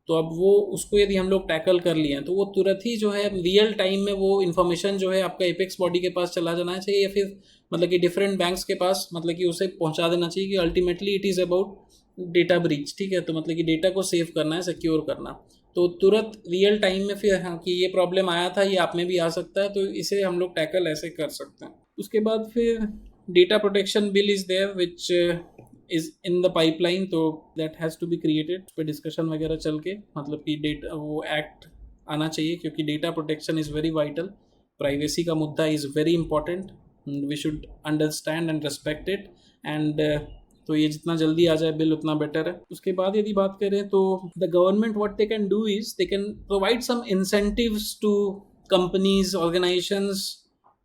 तो अब वो उसको यदि हम लोग टैकल कर लिए हैं तो वो तुरंत ही जो है रियल टाइम में वो इन्फॉर्मेशन जो है आपका एपेक्स बॉडी के पास चला जाना चाहिए या फिर मतलब कि डिफरेंट बैंक्स के पास मतलब कि उसे पहुंचा देना चाहिए कि ultimately it is about data breach. ठीक है. तो मतलब कि डेटा को सेव करना है, सिक्योर करना. तो तुरंत रियल टाइम में फिर हाँ कि ये प्रॉब्लम आया था, ये आप में भी आ सकता है, तो इसे हम लोग टैकल ऐसे कर सकते हैं. उसके बाद फिर data protection bill is there which is in the pipeline. तो that has to be created. उस पर डिस्कशन वगैरह चल के मतलब कि डेटा वो एक्ट आना चाहिए क्योंकि data protection is very vital. Privacy का मुद्दा is very important. We should understand and respect it and तो ये जितना जल्दी आ जाए बिल उतना बेटर है. उसके बाद यदि बात करें तो the government what they can do is they can provide some incentives to companies, organisations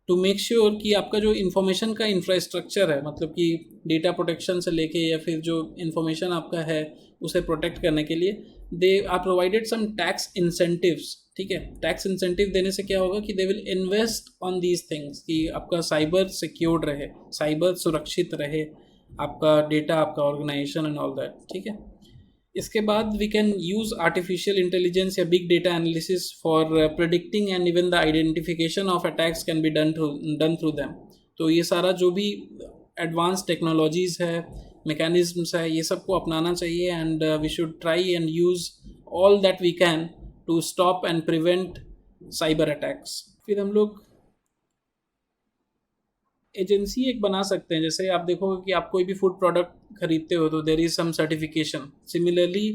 to make sure कि आपका जो इन्फॉर्मेशन का इंफ्रास्ट्रक्चर है मतलब कि डेटा प्रोटेक्शन से लेके या फिर जो इन्फॉर्मेशन आपका है उसे प्रोटेक्ट करने के लिए they are provided some tax incentives. ठीक है. टैक्स इंसेंटिव देने से क्या होगा कि they will invest on these things कि आपका साइबर सिक्योर्ड रहे, साइबर सुरक्षित रहे, आपका डेटा, आपका ऑर्गेनाइजेशन एंड ऑल दैट. ठीक है. इसके बाद we can use artificial intelligence या big data analysis for predicting and even the identification of attacks can be done through them. तो ये सारा जो भी एडवांस टेक्नोलॉजीज़ है, मैकेनिज्म्स है, ये सबको अपनाना चाहिए and we should try and use all that we can to stop and prevent cyber attacks. फिर हम लोग एजेंसी एक बना सकते हैं. जैसे आप देखोगे कि आप कोई भी फूड प्रोडक्ट खरीदते हो तो there is some certification. Similarly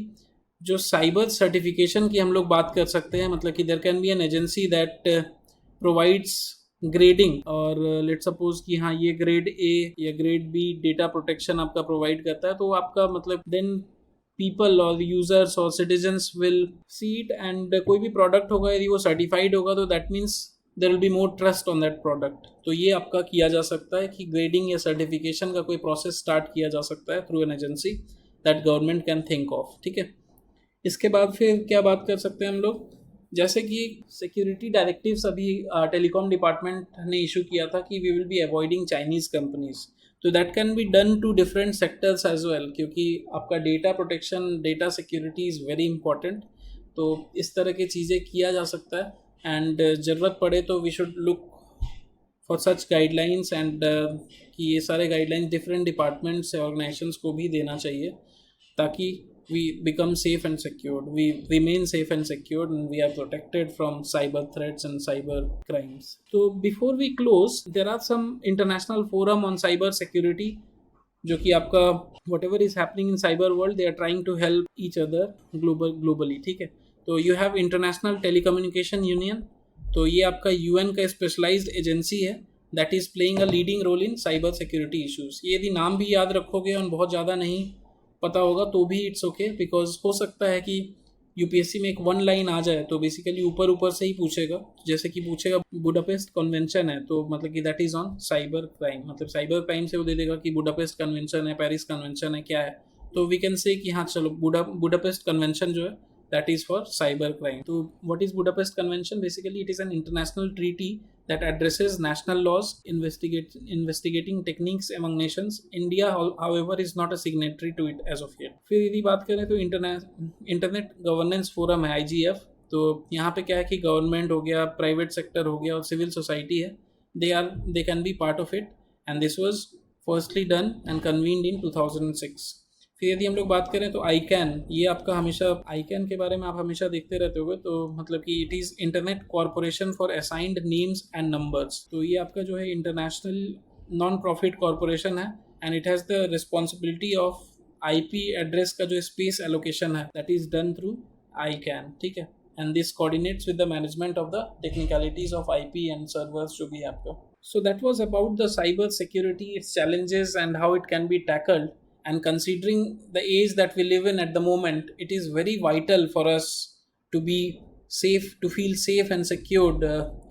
जो साइबर सर्टिफिकेशन की हम लोग बात कर सकते हैं मतलब कि there can be an agency that provides grading और लेट सपोज कि हाँ ये ग्रेड ए या ग्रेड बी डेटा प्रोटेक्शन आपका प्रोवाइड करता है. तो आपका मतलब देन पीपल और यूजर्स और citizens will see it and कोई भी प्रोडक्ट होगा यदि वो सर्टिफाइड होगा तो that means there will be more trust on that product. तो ये आपका किया जा सकता है कि ग्रेडिंग या सर्टिफिकेशन का कोई प्रोसेस स्टार्ट किया जा सकता है through an agency that government can think of. ठीक है. इसके बाद फिर क्या बात कर सकते हैं हम लोग, जैसे कि सिक्योरिटी डायरेक्टिव्स अभी टेलीकॉम डिपार्टमेंट ने इशू किया था कि we will be avoiding Chinese companies. तो that can be done to different sectors as well क्योंकि आपका data protection, data security is very important. तो इस तरह की चीज़ें किया जा सकता है एंड ज़रूरत पड़े तो we should look for such guidelines and कि ये सारे गाइडलाइंस डिफरेंट डिपार्टमेंट्स या ऑर्गेनाइजेशंस को भी देना चाहिए ताकि we become safe and secured, we remain safe and secured and we are protected from cyber threats and cyber crimes. So before we close, there are some international forum on cyber security जो कि आपका whatever is happening in cyber world they are trying to help each other globally. ठीक है. तो you have International Telecommunication Union. तो ये आपका UN का स्पेशलाइज्ड एजेंसी है that is playing a leading role in cyber security issues. ये यदि नाम भी याद रखोगे और बहुत ज़्यादा नहीं पता होगा तो भी इट्स ओके बिकॉज हो सकता है कि यूपीएससी में एक वन लाइन आ जाए तो बेसिकली ऊपर से ही पूछेगा. जैसे कि पूछेगा बुडापेस्ट कन्वेंशन है तो मतलब कि that is on cyber crime, मतलब साइबर क्राइम से वो दे देगा कि बुडापेस्ट कन्वेंशन है, पेरिस कन्वेंशन है, क्या है. तो वी कैन से कि हाँ चलो बुडापेस्ट कन्वेंशन जो है that is for cyber crime. So what is Budapest Convention? Basically it is an international treaty that addresses national laws investigating techniques among nations. India however is not a signatory to it as of yet. फिर यदि बात करें तो internet governance forum है IGF. तो यहाँ पे क्या है कि गवर्नमेंट हो गया, प्राइवेट सेक्टर हो गया और सिविल सोसाइटी है, they can be part of it, and this was firstly done and convened in 2006। फिर यदि हम लोग बात करें तो आईकैन, ये आपका हमेशा आईकैन के बारे में आप हमेशा देखते रहते होगे, तो मतलब कि it is internet corporation for assigned names and numbers. तो ये आपका जो है इंटरनेशनल नॉन प्रॉफिट कॉरपोरेशन है, and it has the responsibility of IP address का जो स्पेस एलोकेशन है दैट इज डन थ्रू आईकैन, ठीक है। And this coordinates with the management of the technicalities of IP and servers जो भी है आपका। So that was about the cyber security, it's challenges and how it can be tackled. And considering the age that we live in at the moment, it is very vital for us to be safe, to feel safe and secured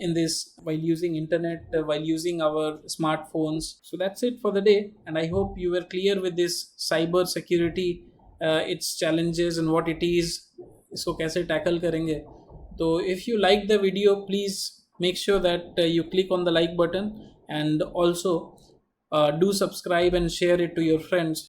in this while using internet, while using our smartphones. So that's it for the day, and I hope you were clear with this cyber security, its challenges and what it is, इसको कैसे tackle करेंगे। तो if you like the video, please make sure that you click on the like button, and also do subscribe and share it to your friends